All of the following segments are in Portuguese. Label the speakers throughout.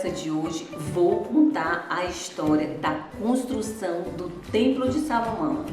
Speaker 1: conversa de hoje vou contar a história da construção do Templo de Salomão.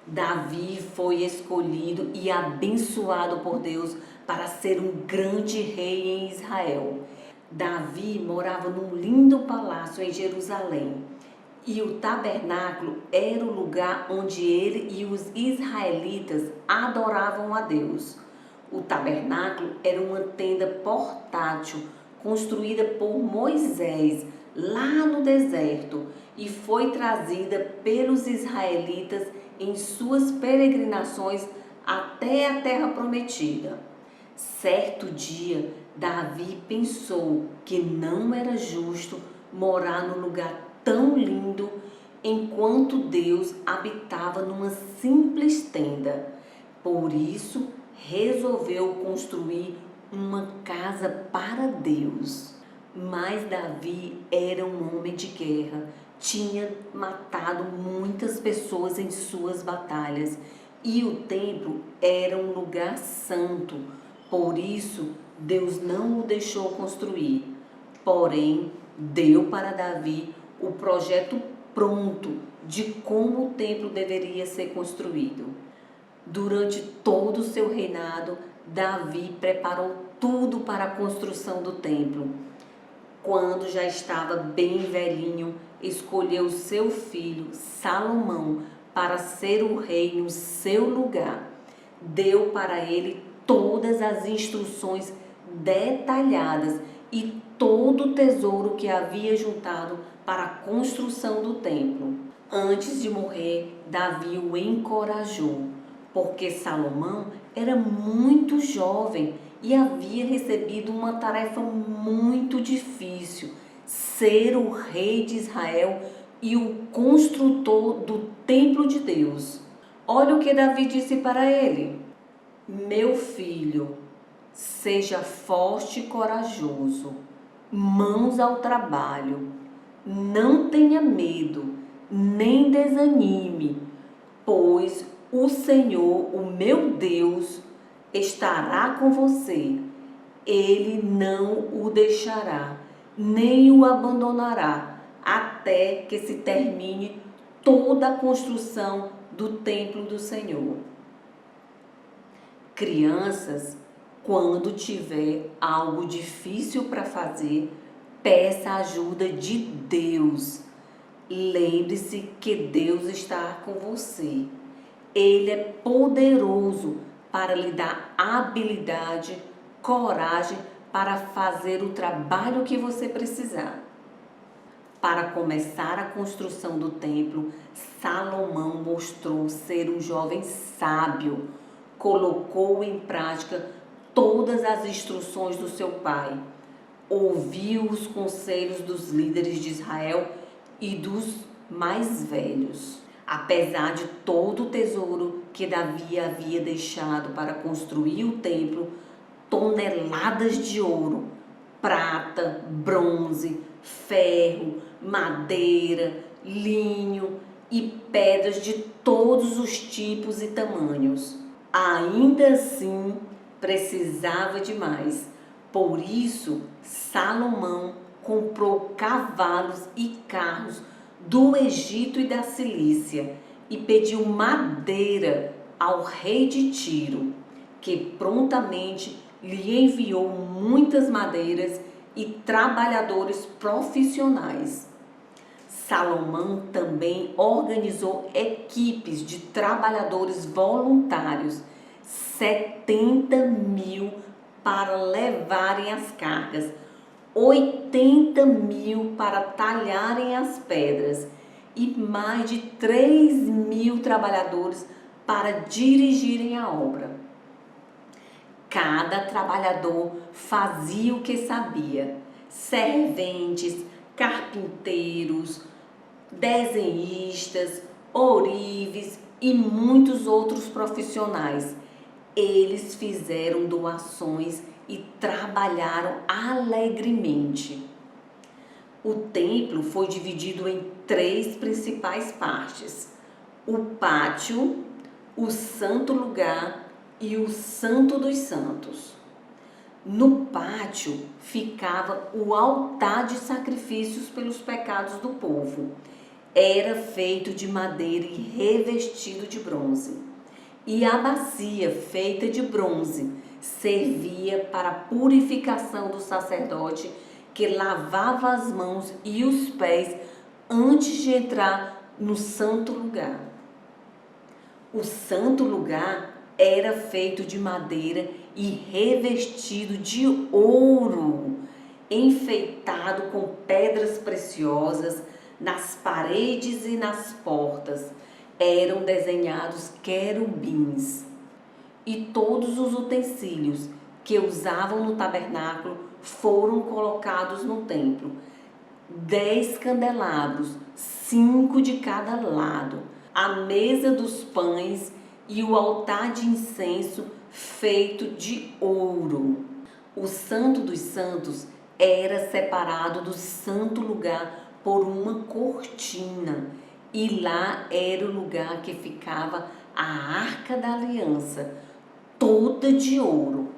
Speaker 1: Davi foi escolhido e abençoado por Deus para ser um grande rei em Israel. Davi morava num lindo palácio em Jerusalém e o tabernáculo era o lugar onde ele e os israelitas adoravam a Deus. O tabernáculo era uma tenda portátil construída por Moisés lá no deserto e foi trazida pelos israelitas em suas peregrinações até a terra prometida. Certo dia, Davi pensou que não era justo morar num lugar tão lindo enquanto Deus habitava numa simples tenda. Por isso, resolveu construir uma casa para Deus. Mas Davi era um homem de guerra, tinha matado muitas pessoas em suas batalhas e o templo era um lugar santo. Por isso, Deus não o deixou construir. Porém, deu para Davi o projeto pronto de como o templo deveria ser construído. Durante todo o seu reinado, Davi preparou tudo para a construção do templo. Quando já estava bem velhinho, escolheu seu filho Salomão para ser o rei no seu lugar. Deu para ele todas as instruções detalhadas e todo o tesouro que havia juntado para a construção do templo. Antes de morrer, Davi o encorajou, porque Salomão era muito jovem e havia recebido uma tarefa muito difícil: ser o rei de Israel e o construtor do templo de Deus. Olha o que Davi disse para ele: meu filho, seja forte e corajoso, mãos ao trabalho, não tenha medo, nem desanime, pois o Senhor, o meu Deus, estará com você. Ele não o deixará, nem o abandonará, até que se termine toda a construção do templo do Senhor. Crianças, quando tiver algo difícil para fazer, peça a ajuda de Deus. Lembre-se que Deus está com você. Ele é poderoso para lhe dar habilidade, coragem para fazer o trabalho que você precisar. Para começar a construção do templo, Salomão mostrou ser um jovem sábio. Colocou em prática todas as instruções do seu pai. Ouviu os conselhos dos líderes de Israel e dos mais velhos. Apesar de todo o tesouro que Davi havia deixado para construir o templo, toneladas de ouro, prata, bronze, ferro, madeira, linho e pedras de todos os tipos e tamanhos. Ainda assim, precisava de mais. Por isso, Salomão comprou cavalos e carros do Egito e da Cilícia e pediu madeira ao rei de Tiro, que prontamente lhe enviou muitas madeiras e trabalhadores profissionais. Salomão também organizou equipes de trabalhadores voluntários, 70.000 para levarem as cargas, 80.000 para talharem as pedras e mais de 3.000 trabalhadores para dirigirem a obra. Cada trabalhador fazia o que sabia: serventes, carpinteiros, desenhistas, ourives e muitos outros profissionais. Eles fizeram doações e trabalharam alegremente. O templo foi dividido em 3 principais partes: o pátio, o santo lugar e o santo dos santos. No pátio ficava o altar de sacrifícios pelos pecados do povo. Era feito de madeira e revestido de bronze. E a bacia, feita de bronze, servia para a purificação do sacerdote, que lavava as mãos e os pés antes de entrar no santo lugar. O santo lugar era feito de madeira e revestido de ouro, enfeitado com pedras preciosas. Nas paredes e nas portas eram desenhados querubins. E todos os utensílios que usavam no tabernáculo foram colocados no templo. 10 candelabros, 5 de cada lado, a mesa dos pães e o altar de incenso feito de ouro. O Santo dos Santos era separado do santo lugar por uma cortina, e lá era o lugar que ficava a Arca da Aliança, toda de ouro.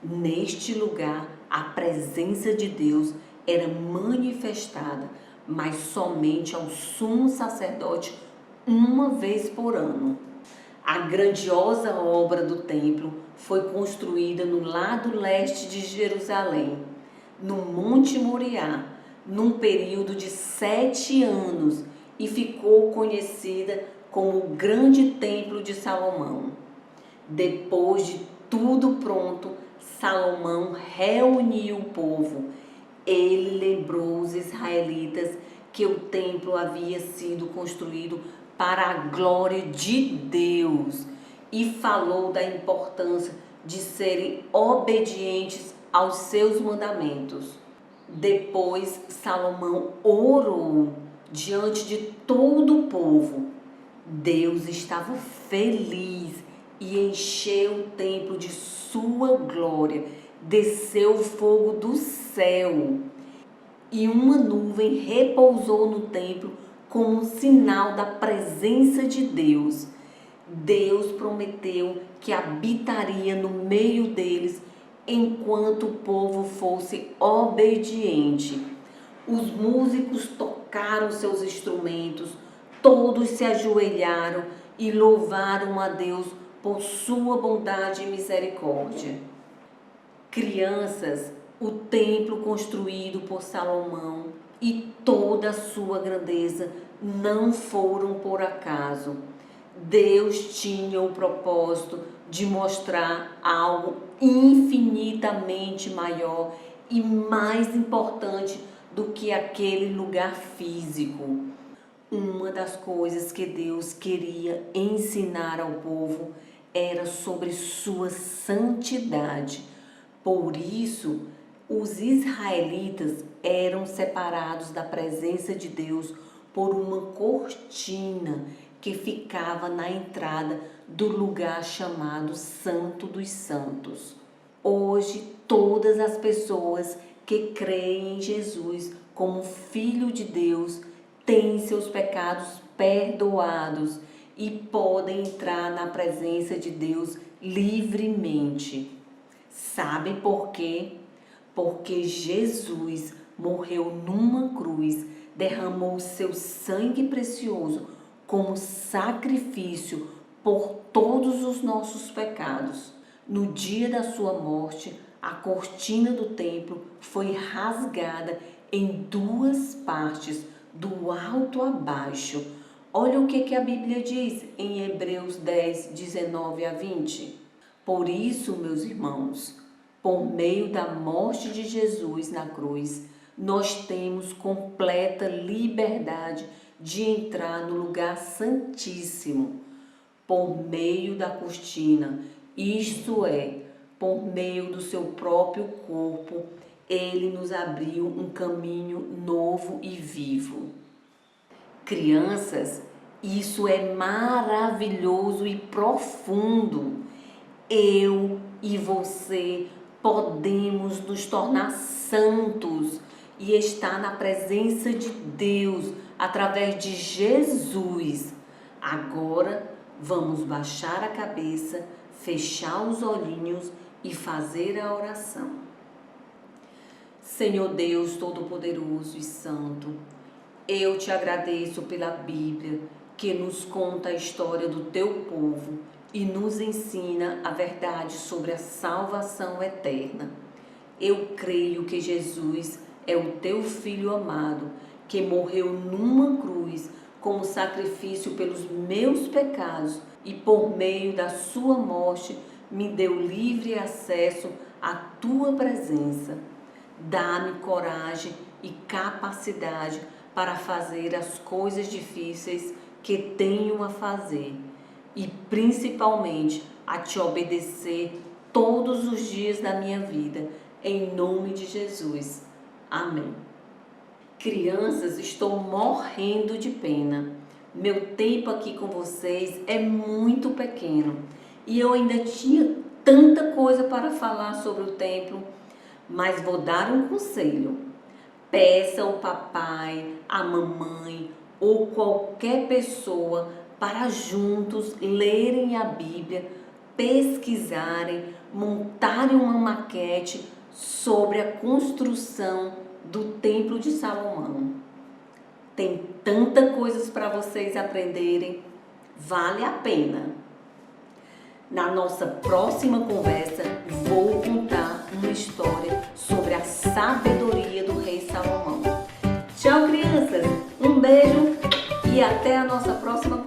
Speaker 1: Neste lugar, a presença de Deus era manifestada, mas somente ao sumo sacerdote uma vez por ano. A grandiosa obra do templo foi construída no lado leste de Jerusalém, no Monte Moriá, num período de 7 anos, e ficou conhecida como o Grande Templo de Salomão. Depois de tudo pronto, Salomão reuniu o povo. Ele lembrou os israelitas que o templo havia sido construído para a glória de Deus e falou da importância de serem obedientes aos seus mandamentos. Depois Salomão orou diante de todo o povo. Deus estava feliz e encheu o templo de sua glória. Desceu fogo do céu e uma nuvem repousou no templo como um sinal da presença de Deus. Deus prometeu que habitaria no meio deles enquanto o povo fosse obediente. Os músicos tocaram seus instrumentos, todos se ajoelharam e louvaram a Deus por sua bondade e misericórdia. Crianças, o templo construído por Salomão e toda a sua grandeza não foram por acaso. Deus tinha o propósito de mostrar algo infinitamente maior e mais importante do que aquele lugar físico. Uma das coisas que Deus queria ensinar ao povo era sobre sua santidade. Por isso, os israelitas eram separados da presença de Deus por uma cortina que ficava na entrada do lugar chamado Santo dos Santos. Hoje, todas as pessoas que creem em Jesus como Filho de Deus têm seus pecados perdoados e podem entrar na presença de Deus livremente. Sabe por quê? Porque Jesus morreu numa cruz, derramou seu sangue precioso como sacrifício por todos os nossos pecados. No dia da sua morte, a cortina do templo foi rasgada em 2 partes, do alto a baixo. Olha o que a Bíblia diz em Hebreus 10, 19 a 20. Por isso, meus irmãos, por meio da morte de Jesus na cruz, nós temos completa liberdade de entrar no lugar santíssimo, por meio da cortina, isto é, por meio do seu próprio corpo. Ele nos abriu um caminho novo e vivo. Crianças, isso é maravilhoso e profundo. Eu e você podemos nos tornar santos e estar na presença de Deus através de Jesus. Agora vamos baixar a cabeça, fechar os olhinhos e fazer a oração. Senhor Deus Todo-Poderoso e Santo, eu te agradeço pela Bíblia, que nos conta a história do teu povo e nos ensina a verdade sobre a salvação eterna. Eu creio que Jesus é o teu Filho amado, que morreu numa cruz como sacrifício pelos meus pecados e por meio da sua morte me deu livre acesso à tua presença. Dá-me coragem e capacidade para fazer as coisas difíceis que tenho a fazer e principalmente a te obedecer todos os dias da minha vida, em nome de Jesus. Amém. Crianças, estou morrendo de pena. Meu tempo aqui com vocês é muito pequeno e eu ainda tinha tanta coisa para falar sobre o templo, mas vou dar um conselho. Peça ao papai, à mamãe ou qualquer pessoa para juntos lerem a Bíblia, pesquisarem, montarem uma maquete sobre a construção do Templo de Salomão. Tem tantas coisas para vocês aprenderem, vale a pena. Na nossa próxima conversa, vou contar uma história sobre a sabedoria do rei Salomão. Tchau, crianças! Um beijo e até a nossa próxima conversa.